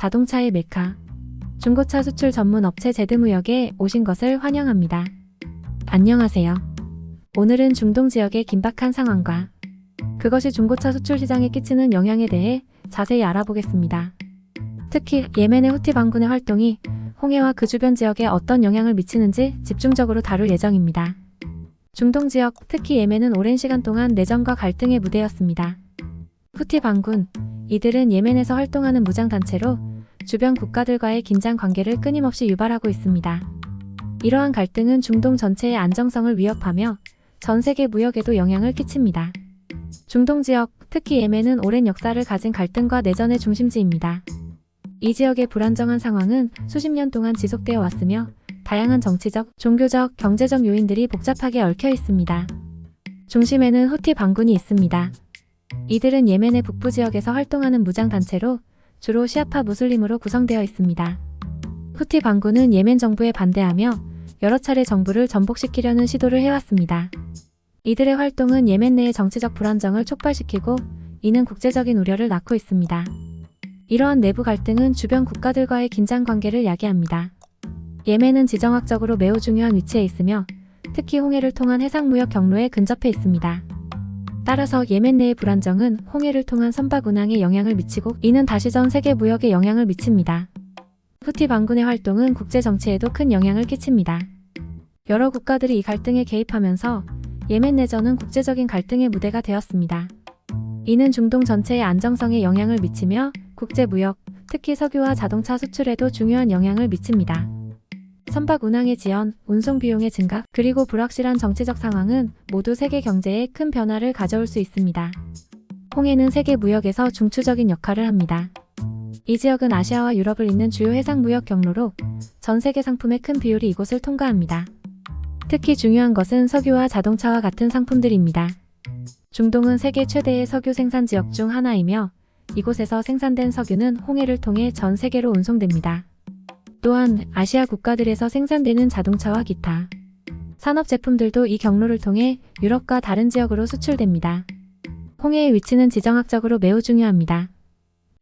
자동차의 메카, 중고차 수출 전문 업체 제드무역에 오신 것을 환영합니다. 안녕하세요. 오늘은 중동 지역의 긴박한 상황과 그것이 중고차 수출 시장에 끼치는 영향에 대해 자세히 알아보겠습니다. 특히 예멘의 후티 반군의 활동이 홍해와 그 주변 지역에 어떤 영향을 미치는지 집중적으로 다룰 예정입니다. 중동 지역, 특히 예멘은 오랜 시간 동안 내전과 갈등의 무대였습니다. 후티 반군, 이들은 예멘에서 활동하는 무장단체로 주변 국가들과의 긴장 관계를 끊임없이 유발하고 있습니다. 이러한 갈등은 중동 전체의 안정성을 위협하며 전 세계 무역에도 영향을 끼칩니다. 중동 지역, 특히 예멘은 오랜 역사를 가진 갈등과 내전의 중심지입니다. 이 지역의 불안정한 상황은 수십 년 동안 지속되어 왔으며 다양한 정치적, 종교적, 경제적 요인들이 복잡하게 얽혀 있습니다. 중심에는 후티 반군이 있습니다. 이들은 예멘의 북부 지역에서 활동하는 무장단체로 주로 시아파 무슬림으로 구성되어 있습니다. 후티 반군은 예멘 정부에 반대하며 여러 차례 정부를 전복시키려는 시도를 해왔습니다. 이들의 활동은 예멘 내의 정치적 불안정을 촉발시키고 이는 국제적인 우려를 낳고 있습니다. 이러한 내부 갈등은 주변 국가들과의 긴장 관계를 야기합니다. 예멘은 지정학적으로 매우 중요한 위치에 있으며 특히 홍해를 통한 해상무역 경로에 근접해 있습니다. 따라서 예멘 내의 불안정은 홍해를 통한 선박 운항에 영향을 미치고 이는 다시 전 세계 무역에 영향을 미칩니다. 후티 반군의 활동은 국제 정치에도 큰 영향을 끼칩니다. 여러 국가들이 이 갈등에 개입하면서 예멘 내전은 국제적인 갈등의 무대가 되었습니다. 이는 중동 전체의 안정성에 영향을 미치며 국제 무역, 특히 석유와 자동차 수출에도 중요한 영향을 미칩니다. 선박 운항의 지연, 운송 비용의 증가, 그리고 불확실한 정치적 상황은 모두 세계 경제에 큰 변화를 가져올 수 있습니다. 홍해는 세계 무역에서 중추적인 역할을 합니다. 이 지역은 아시아와 유럽을 잇는 주요 해상 무역 경로로 전 세계 상품의 큰 비율이 이곳을 통과합니다. 특히 중요한 것은 석유와 자동차와 같은 상품들입니다. 중동은 세계 최대의 석유 생산 지역 중 하나이며 이곳에서 생산된 석유는 홍해를 통해 전 세계로 운송됩니다. 또한 아시아 국가들에서 생산되는 자동차와 기타 산업 제품들도 이 경로를 통해 유럽과 다른 지역으로 수출됩니다. 홍해의 위치는 지정학적으로 매우 중요합니다.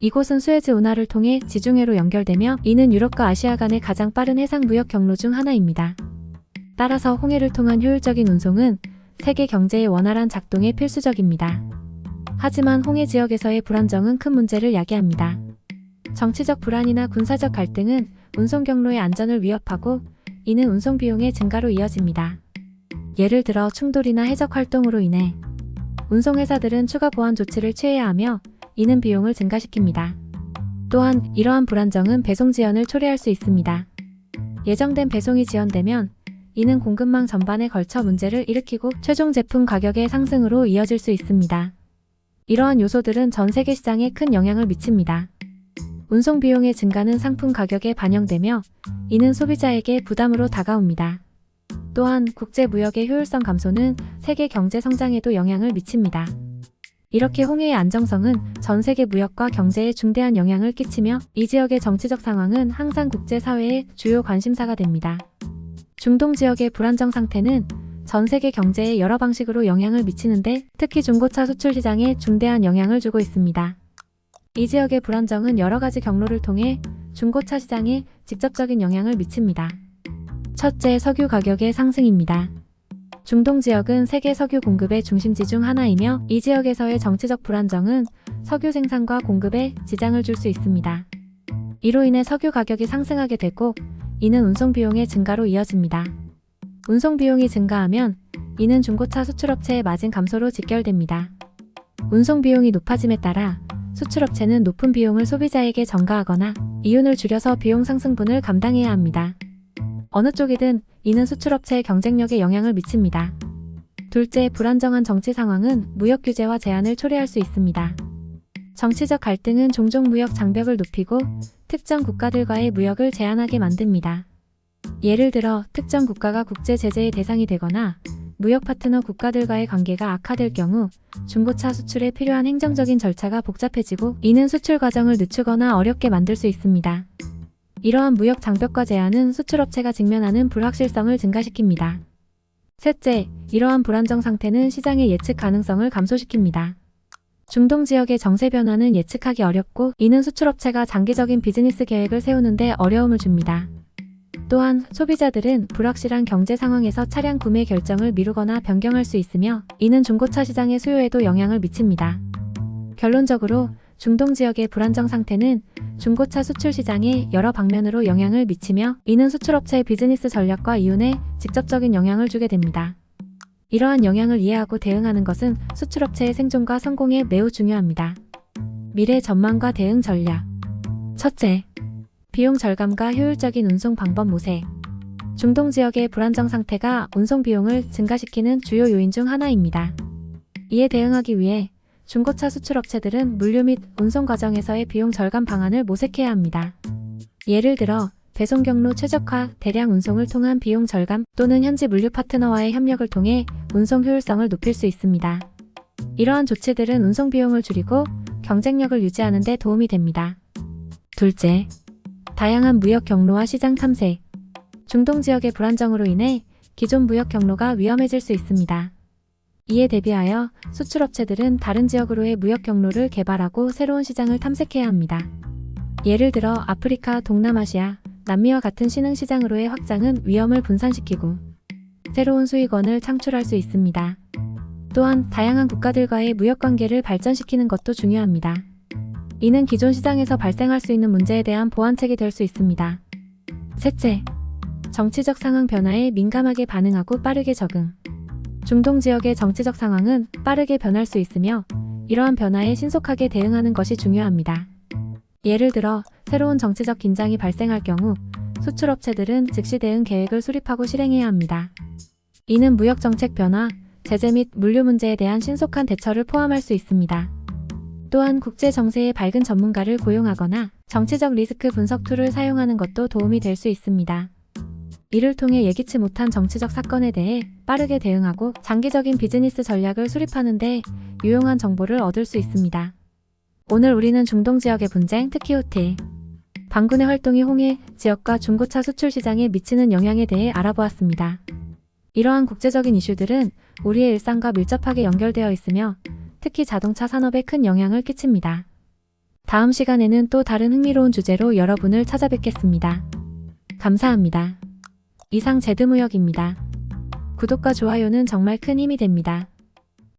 이곳은 수에즈 운하를 통해 지중해로 연결되며 이는 유럽과 아시아 간의 가장 빠른 해상 무역 경로 중 하나입니다. 따라서 홍해를 통한 효율적인 운송은 세계 경제의 원활한 작동에 필수적입니다. 하지만 홍해 지역에서의 불안정은 큰 문제를 야기합니다. 정치적 불안이나 군사적 갈등은 운송 경로의 안전을 위협하고 이는 운송 비용의 증가로 이어집니다. 예를 들어 충돌이나 해적 활동으로 인해 운송회사들은 추가 보안 조치를 취해야 하며 이는 비용을 증가시킵니다. 또한 이러한 불안정은 배송 지연을 초래할 수 있습니다. 예정된 배송이 지연되면 이는 공급망 전반에 걸쳐 문제를 일으키고 최종 제품 가격의 상승으로 이어질 수 있습니다. 이러한 요소들은 전 세계 시장에 큰 영향을 미칩니다. 운송 비용의 증가는 상품 가격에 반영되며 이는 소비자에게 부담으로 다가옵니다. 또한 국제 무역의 효율성 감소는 세계 경제 성장에도 영향을 미칩니다. 이렇게 홍해의 안정성은 전 세계 무역과 경제에 중대한 영향을 끼치며 이 지역의 정치적 상황은 항상 국제사회의 주요 관심사가 됩니다. 중동 지역의 불안정 상태는 전 세계 경제에 여러 방식으로 영향을 미치는데 특히 중고차 수출 시장에 중대한 영향을 주고 있습니다. 이 지역의 불안정은 여러 가지 경로를 통해 중고차 시장에 직접적인 영향을 미칩니다. 첫째, 석유 가격의 상승입니다. 중동 지역은 세계 석유 공급의 중심지 중 하나이며 이 지역에서의 정치적 불안정은 석유 생산과 공급에 지장을 줄 수 있습니다. 이로 인해 석유 가격이 상승하게 되고 이는 운송 비용의 증가로 이어집니다. 운송 비용이 증가하면 이는 중고차 수출업체의 마진 감소로 직결됩니다. 운송 비용이 높아짐에 따라 수출업체는 높은 비용을 소비자에게 전가하거나 이윤을 줄여서 비용 상승분을 감당해야 합니다. 어느 쪽이든 이는 수출업체의 경쟁력에 영향을 미칩니다. 둘째, 불안정한 정치 상황은 무역 규제와 제한을 초래할 수 있습니다. 정치적 갈등은 종종 무역 장벽을 높이고 특정 국가들과의 무역을 제한하게 만듭니다. 예를 들어 특정 국가가 국제 제재의 대상이 되거나 무역 파트너 국가들과의 관계가 악화될 경우 중고차 수출에 필요한 행정적인 절차가 복잡해지고 이는 수출 과정을 늦추거나 어렵게 만들 수 있습니다. 이러한 무역 장벽과 제한은 수출업체가 직면하는 불확실성을 증가시킵니다. 셋째, 이러한 불안정 상태는 시장의 예측 가능성을 감소시킵니다. 중동 지역의 정세 변화는 예측하기 어렵고 이는 수출업체가 장기적인 비즈니스 계획을 세우는데 어려움을 줍니다. 또한 소비자들은 불확실한 경제 상황에서 차량 구매 결정을 미루거나 변경할 수 있으며 이는 중고차 시장의 수요에도 영향을 미칩니다. 결론적으로 중동 지역의 불안정 상태는 중고차 수출 시장에 여러 방면으로 영향을 미치며 이는 수출업체의 비즈니스 전략과 이윤에 직접적인 영향을 주게 됩니다. 이러한 영향을 이해하고 대응하는 것은 수출업체의 생존과 성공에 매우 중요합니다. 미래 전망과 대응 전략. 첫째, 비용 절감과 효율적인 운송 방법 모색. 중동 지역의 불안정 상태가 운송 비용을 증가시키는 주요 요인 중 하나입니다. 이에 대응하기 위해 중고차 수출업체들은 물류 및 운송 과정에서의 비용 절감 방안을 모색해야 합니다. 예를 들어 배송 경로 최적화, 대량 운송을 통한 비용 절감 또는 현지 물류 파트너와의 협력을 통해 운송 효율성을 높일 수 있습니다. 이러한 조치들은 운송 비용을 줄이고 경쟁력을 유지하는 데 도움이 됩니다. 둘째, 다양한 무역 경로와 시장 탐색. 중동 지역의 불안정으로 인해 기존 무역 경로가 위험해질 수 있습니다. 이에 대비하여 수출업체들은 다른 지역으로의 무역 경로를 개발하고 새로운 시장을 탐색해야 합니다. 예를 들어 아프리카, 동남아시아, 남미와 같은 신흥 시장으로의 확장은 위험을 분산시키고 새로운 수익원을 창출할 수 있습니다. 또한 다양한 국가들과의 무역 관계를 발전시키는 것도 중요합니다. 이는 기존 시장에서 발생할 수 있는 문제에 대한 보완책이 될 수 있습니다. 셋째, 정치적 상황 변화에 민감하게 반응하고 빠르게 적응. 중동 지역의 정치적 상황은 빠르게 변할 수 있으며 이러한 변화에 신속하게 대응하는 것이 중요합니다. 예를 들어 새로운 정치적 긴장이 발생할 경우 수출업체들은 즉시 대응 계획을 수립하고 실행해야 합니다. 이는 무역 정책 변화, 제재 및 물류 문제에 대한 신속한 대처를 포함할 수 있습니다. 또한 국제 정세의 밝은 전문가를 고용하거나 정치적 리스크 분석 툴을 사용하는 것도 도움이 될 수 있습니다. 이를 통해 예기치 못한 정치적 사건에 대해 빠르게 대응하고 장기적인 비즈니스 전략을 수립하는 데 유용한 정보를 얻을 수 있습니다. 오늘 우리는 중동 지역의 분쟁, 특히 후티 반군의 활동이 홍해 지역과 중고차 수출 시장에 미치는 영향에 대해 알아보았습니다. 이러한 국제적인 이슈들은 우리의 일상과 밀접하게 연결되어 있으며 특히 자동차 산업에 큰 영향을 끼칩니다. 다음 시간에는 또 다른 흥미로운 주제로 여러분을 찾아뵙겠습니다. 감사합니다. 이상 제드무역입니다. 구독과 좋아요는 정말 큰 힘이 됩니다.